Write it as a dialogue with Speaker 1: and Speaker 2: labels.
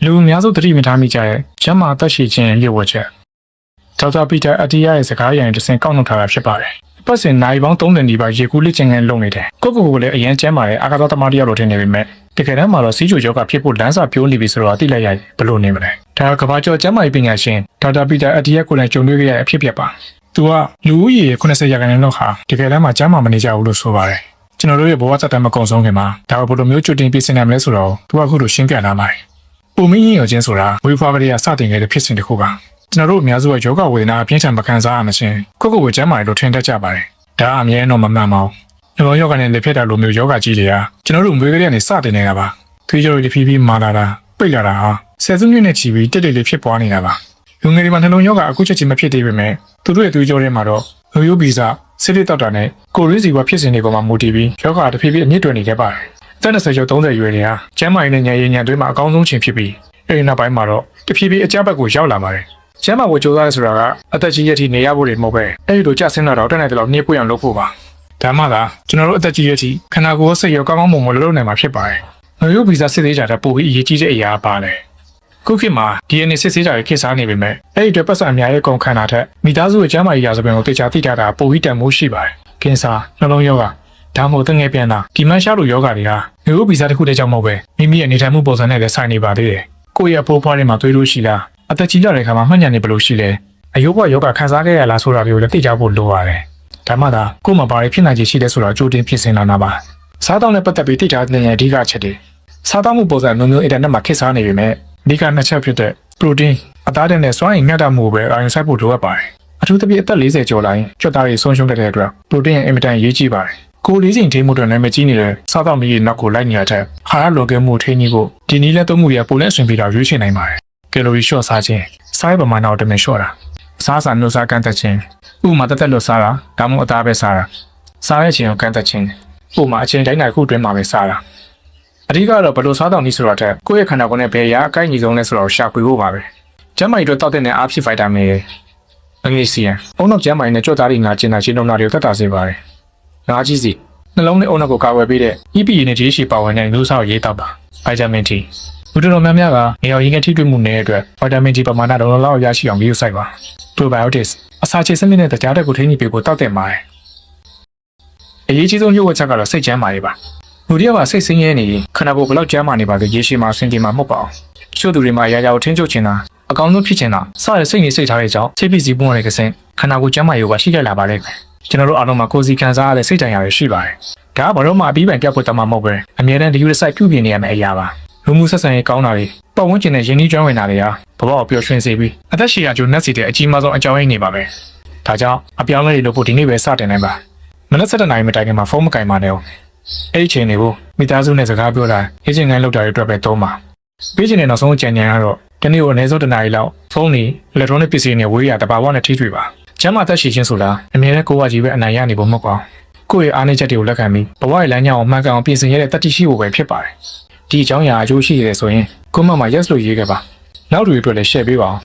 Speaker 1: လူများစုသတိမထားမိကြရဲ့ကျမ်းမာသက်ရှိခြင်းရဲ့ဝတ်ချက်ဒေါက်တာပီတာအတီးယားရဲ့စကားရရင်တစ်ဆင့်ကောက်နှုတ်ထားတာဖြစ်ပါတယ်။ပတ်စင်နိုင်ပေါင်း30နီးပါးရေကူးလက်ကျင်ငန်းလုပ်နေတယ်။ကိုလည်းအရင်ကျမ်းမာတဲ့အာကာသသမားတယောက်လိုထင်နေပေမဲ့တကယ်တမ်းမှာတော့စီးချိုယောဂဖြစ်ဖို့လမ်းစာပြိုးနေပြီဆိုတော့သိလိုက်ရဘလို့နေမလဲ။ဒါကဘာကျော်ကျမ်းမာရေးပညာရှင်ဒေါက်တာပီတာအတီးယားကိုလည်းကြုံတွေ့ခဲ့ရတဲ့အဖြစ်ပြပါ။သူကလူဦးရေ80ရာခိုင်နှုန်းလောက်ဟာတကယ်တမ်းမှာကျမ်းမာမနေကြဘူးလို့ဆိုပါတယ်။ကျွန်တော်တို့ရဲ့ဘဝသက်တမ်းမကုန်ဆုံးခင်မှာဒါကဘလို့မျိုးကြွတင်ပြည့်စင်နိုင်မလဲဆိုတော့သူကအခုလိုရှင်းပြလာပါတယ်။ပုံမင်းရင်ရောချင်းဆိုတာဝေဖွားကလေးကစတင်ခဲ့တဲ့ဖြစ်စဉ်တစ်ခုပါကျွန်တော်တို့အများစုကယောဂဝေဒနာအပြင်းထန်မခံစားရမရှင်ကိုကျမ်းမာတယ်လို့ထင်တတ်ကြပါတယ်ဒါအမြဲတော့မမှန်ပါဘူးနှလုံးယောဂနဲ့လက်ဖြတ်တာလိုမျိုးယောဂကြီးတွေကကျွန်တော်တို့မွေးကလေးကနေစတင်နေတာပါသွေးကြောတွေဖြည်းဖြည်းမာလာတာပိတ်လာတာဟာဆယ်စုနှစ်နဲ့ချီပြီးတက်တက်လေးဖြစ်ပွားနေတာပါလူငယ်တွေမှာနှလုံးယောဂအခုချက်ချင်းမဖြစ်သေးပေမဲ့သူတို့ရဲ့သွေးကြောတွေမှာတော့ရိုးဗီဇဆစ်လက်တောက်တာနဲ့ကိုရင်းစီကဖြစ်စဉ်တွေပေါ်မှာမူတည်ပြီးယောဂတဖြည်းဖြည်းအမြင့်တွယ်နေခဲ့ပါတယ်အသက်20ကျော်30ရွယ်တွေဟာကျမ်းမာရေးနဲ့ဉာဏ်ရည်ဉာဏ်တွေမှာအကောင်းဆုံးချိန်ဖြစ်ပြီးအဲဒီနောက်ပိုင်းမှာတော့တဖြည်းဖြည်းအကြဘက်ကိုရောက်လာပါတယ်ကျမ်းမာဖို့ကြိုးစားရဆိုတာကအသက်ကြီးရထိနေရဖို့တွေမဟုတ်ပဲအဲဒီလိုကြဆင်းလာတော့တက်နိုင်တယ်လို့နှေးပွေအောင်လုပ်ဖို့ပါဒါမှသာကျွန်တော်တို့အသက်ကြီးရထိခန္ဓာကိုယ်စိတ်ရောကောင်းကောင်းမွန်မွန်လုပ်နိုင်မှာဖြစ်ပါတယ်ငွေရိုးဗီဇစစ်သေးကြတာပိုပြီးအရေးကြီးတဲ့အရာပါလေခုခေတ်မှာ DNA စစ်ဆေးကြရဲ့ခေတ်စားနေပေမဲ့အဲဒီအတွက်ပတ်စံအများရဲ့ကုန်ခန္ဓာထက်မိသားစုရဲ့ကျမ်းမာရေးရာဇဝင်ကိုသိချာသိထားတာပိုပြီးတန်ဖိုးရှိပါတယ်ကင်ဆာနှလုံးရောဂါဒါမှမဟုတ်တငယ်ပြန်တာဒီမှရှားလိုယောဂါတွေကငွေရိုးဗီဇတစ်ခုတည်းကြောင့်မဟုတ်ပဲမိမိရဲ့နေထိုင်မှုပုံစံနဲ့လည်းဆိုင်နေပါသေးတယ်ကိုယ့်ရဲ့အဖိုးဖွားတွေမှာသွေးလို့ရှိလားအသက်ကြီးလာတဲ့အခါမှာမှတ်ဉာဏ်နေဘယ်လိုရှိလဲအယုဘယောဂခံစားခဲ့ရလားဆိုတာတွေကိုလည်းသိကြဖို့လိုပါတယ်ဒါမှသာကိုယ်မှာဘာတွေဖြစ်နိုင်ခြေရှိလဲဆိုတာကြိုတင်ပြင်ဆင်လာတာပါစားတောင်းနဲ့ပတ်သက်ပြီးသိထားတဲ့အဓိကအချက်တွေစားတောင်းမှုပုံစံမျိုးအင်တာနက်မှာခေတ်စားနေပေမဲ့အဓိကနှစ်ချက်ဖြစ်တဲ့ပရိုတင်းအသားနဲ့စွမ်းအင်မြတ်တာမှုပဲအာရုံစိုက်ဖို့လိုအပ်ပါတယ်အထူးသဖြင့်အသက်40ကျော်လာရင်ကြွက်သားတွေဆုံးရှုံးတဲ့အတွက်ပရိုတင်းရဲ့အင်မတန်ရေးကြီးပါတယ်ကိုလေးချိန်ထိမှုတွေနဲ့မကြီးနေတဲ့စားတောင်းမီးရဲ့နောက်ကိုလိုက်နေရတဲ့ဟာရလိုကဲမှုထိန်းကြီးဖို့ဒီနည်းလက်သုံးမှုတွေပိုလဲအဆင်ပြေတာရွေးချယ်နိုင်ပါတယ်ကယ်လိုရီလျှော့စားခြင်းစားရပမာဏကိုတမင်လျှော့တာစားစာနှုတ်စားကန့်သက်ခြင်းဥပမာတက်လွတ်စားတာဒါမှမဟုတ်အသားပဲစားတာစားရခြင်းကိုကန့်သက်ခြင်းဥပမာအချိန်တိုင်းတိုင်းခုအတွင်းမှာပဲစားတာအဓိကတော့ဘလို့စားတောင်းနည်းဆိုတာထက်ကိုယ့်ရဲ့ခန္ဓာကိုယ်နဲ့ဘယ်ရာအကိုက်ညီဆုံးလဲဆိုတာကိုရှာဖွေဖို့ပါပဲကျန်းမာရေးအတွက်တောက်တဲ့အားဖြည့်ဗိုက်တာမင်အငြိစီယံအုံနောက်ကျန်းမာရေးနဲ့ကြွက်သားတွေငါကျင်တာရှင်းလုံးနာတွေကိုတက်တာစေပါတယ်ငါကြီးစီနှလုံးနဲ့အုံနောက်ကိုကာဝယ်ပေးတဲ့ EPA နဲ့ GH ပါဝင်တဲ့မျိုးစားကိုရေးတောက်ပါဗိုက်တာမင် Tလူတော်များများကနေရာရင်းကထိတွေ့မှုနေတဲ့အတွက်ဗိုက်တာမင် T ပမာဏတော်တော်လောက်ရရှိအောင်ဂရုစိုက်ပါ probiotics အစာချေစနစ်နဲ့တရားတက်ကိုထိန်းညှိပေးဖို့တောက်တဲ့မှာအရေးကြီးဆုံးညှို့ဝှက်ချက်ကတော့စိတ်ကျန်းမာရေးပါလူတယောက်ကစိတ်ဆင်းရဲနေရင်ခန္ဓာကိုယ်ဘလောက်ကျန်းမာနေပါလဲရေရှည်မှာဆင်ပြေမှာမဟုတ်ပါဘူးတချို့သူတွေမှာအရာရာကိုထိန်းချုပ်ချင်တာအကောင်းဆုံးဖြစ်ချင်တာစတဲ့စိတ်နေစိတ်ထားတဲ့ကြောင့်စိတ်ဖိစီးပွားတဲ့ကစင်ခန္ဓာကိုယ်ကျန်းမာရေးကိုရှိကြလာပါလိမ့်မယ်ကျွန်တော်တို့အားလုံးမှာကိုယ်စီခံစားရတဲ့စိတ်တန်ရာတွေရှိပါတယ်ဒါကဘာလို့မှအပြီးပိုင်ပြတ်ဖို့တမမဟုတ်ပဲအမြဲတမ်းဒီယူဆိုင်ပြုပြင်နေရမယ့်အရာပါလူမှုဆက်ဆံရေးကောင်းတာတွေပတ်ဝန်းကျင်နဲ့ယဉ်ကျေးကျွမ်းဝင်တာတွေဟာဘဝကိုပျော်ရွှင်စေပြီးအသက်ရှည်ရာကျိုးနှက်စီတဲ့အကြီးမားဆုံးအကြောင်းရင်းနေပါပဲဒါကြောင့်အပြောင်းလဲတွေလုပ်ဖို့ဒီနေ့ပဲစတင်နိုင်ပါမနက်7:00 နာရီမတိုင်ခင်မှာဖုန်းမကင်ပါနဲ့အောင်အဲ့ဒီချိန်တွေကိုမိသားစုနဲ့စကားပြောတာရေးချင်ငန်းလုပ်တာတွေအတွက်ပဲသုံးပါပေးချင်တဲ့နောက်ဆုံးအကြံဉာဏ်ကတော့ဒီနေ့ကိုအနည်းဆုံး1 နာရီလောက်ဖုန်းတွေ electronic ပစ္စည်းတွေနဲ့ဝေးရတဘာဝနဲ့ထိတွေ့ပါကျမ်းမာသက်ရှိခြင်းဆိုတာအမြဲတမ်းကိုယ်ကကြီးပဲအနိုင်ရနေဖို့မဟုတ်ပါဘူးကိုယ့်ရဲ့အားနည်းချက်တွေကိုလက်ခံပြီးဘဝရဲ့လမ်းကြောင်းကိုမှန်ကန်အောင်ပြင်ဆင်ရတဲ့တတိရှိဖို့ပဲဖြစ်ပါတယ်ဒီအကြောင်းအရာအကျိုးရှိရဆိုရင်ကွန်မန့်မှာ yes လို့ရေးခဲ့ပါနောက်တွေအတွက်လည်း share ပေးပါအောင်